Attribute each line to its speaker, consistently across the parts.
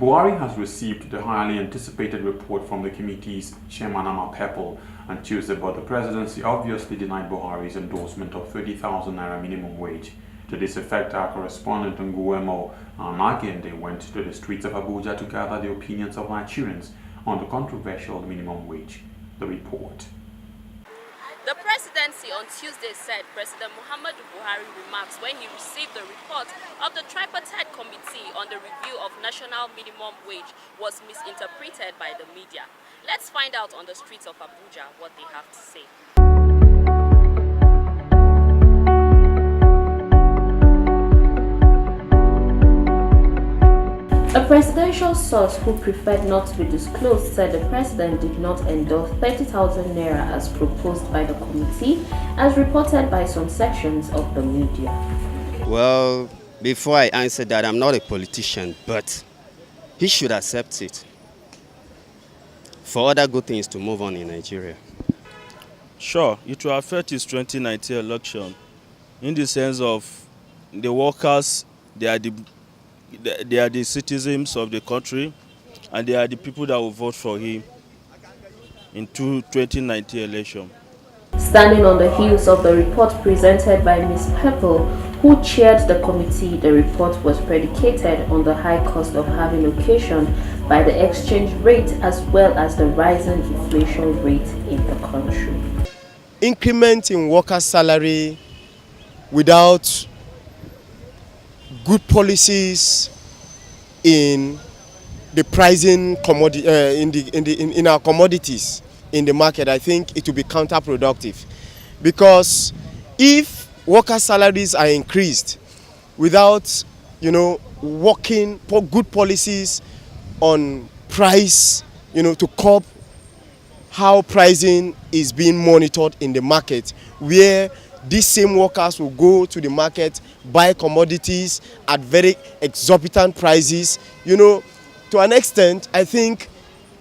Speaker 1: Buhari has received the highly anticipated report from the committee's chairman Pepple on Tuesday, but the presidency obviously denied Buhari's endorsement of 30,000 Naira minimum wage. To this effect, our correspondent Nguemo Magende went to the streets of Abuja to gather the opinions of Nigerians on the controversial minimum wage. The report.
Speaker 2: The presidency on Tuesday said President Muhammadu Buhari remarks when he received the report of the tripartite committee on the review of national minimum wage was misinterpreted by the media. Let's find out on the streets of Abuja what they have to say.
Speaker 3: A presidential source who preferred not to be disclosed said the president did not endorse 30,000 Naira as proposed by the committee, as reported by some sections of the media.
Speaker 4: Well, before I answer that, I'm not a politician, but he should accept it for other good things to move on in Nigeria.
Speaker 5: Sure, it will affect his 2019 election in the sense of the workers, they are the citizens of the country, and they are the people that will vote for him in 2019 election.
Speaker 3: Standing on the heels of the report presented by Ms. Pepple, who chaired the committee, the report was predicated on the high cost of having occasion by the exchange rate as well as the rising inflation rate in the country.
Speaker 6: Increment in workers' salary without good policies in the pricing in our commodities in the market, I think it will be counterproductive, because if workers' salaries are increased without, working for good policies on price, to curb how pricing is being monitored in the market, where these same workers will go to the market, buy commodities at very exorbitant prices. To an extent, I think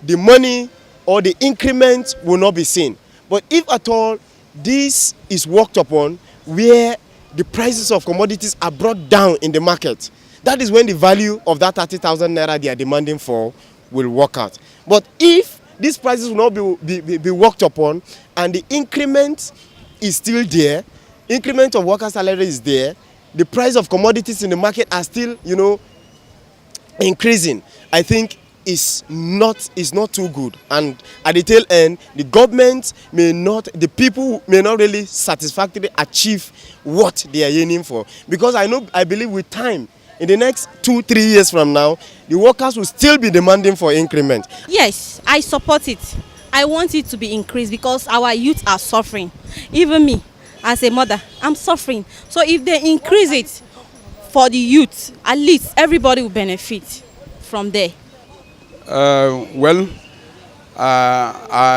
Speaker 6: the money or the increment will not be seen. But if at all this is worked upon, where the prices of commodities are brought down in the market, that is when the value of that 30,000 Naira they are demanding for will work out. But if these prices will not be worked upon and the increment is still there, increment of worker salary is there, the price of commodities in the market are still, increasing, I think is not too good. And at the tail end, the people may not really satisfactorily achieve what they are yearning for. Because I believe with time, in the next 2-3 years from now, the workers will still be demanding for increment.
Speaker 7: Yes, I support it. I want it to be increased because our youth are suffering. Even me, as a mother, I'm suffering. So if they increase it for the youth, at least everybody will benefit from there.
Speaker 8: I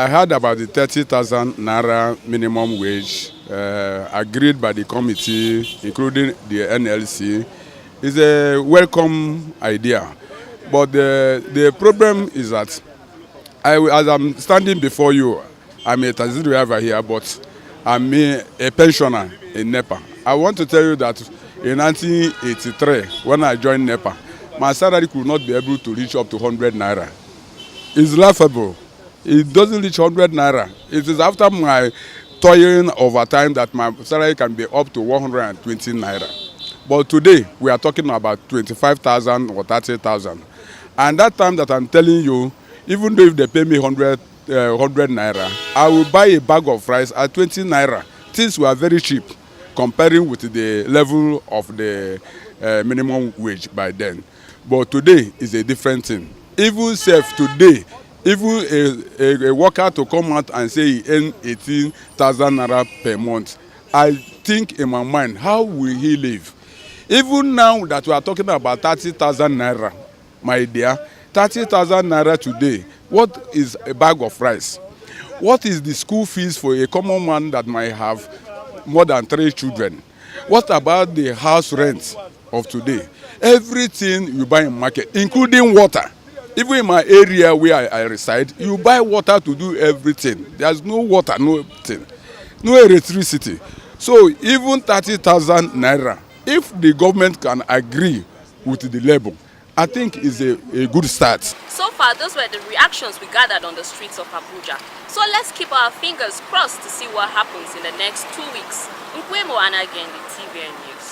Speaker 8: heard about the 30,000 Naira minimum wage agreed by the committee, including the NLC. It's a welcome idea. But the problem is that as I'm standing before you, I'm a taxi driver here, but I'm a pensioner in NEPA. I want to tell you that in 1983, when I joined NEPA, my salary could not be able to reach up to 100 Naira. It's laughable. It doesn't reach 100 Naira. It is after my toiling over time that my salary can be up to 120 Naira. But today, we are talking about 25,000 or 30,000. And that time that I'm telling you, even though if they pay me 100 Naira, I will buy a bag of rice at 20 Naira. Things were very cheap comparing with the level of the minimum wage by then. But today is a different thing. Even today, even a worker to come out and say he earns 18,000 Naira per month, I think in my mind, how will he live? Even now that we are talking about 30,000 Naira, my dear, 30,000 Naira today, what is a bag of rice? What is the school fees for a common man that might have more than 3 children? What about the house rent of today? Everything you buy in market, including water. Even in my area where I reside, you buy water to do everything. There's no water, no thing, no electricity. So even 30,000 Naira, if the government can agree with the label I think it's a good start.
Speaker 2: So far, those were the reactions we gathered on the streets of Abuja. So let's keep our fingers crossed to see what happens in the next 2 weeks. Nkwemo Anagende, TVN News.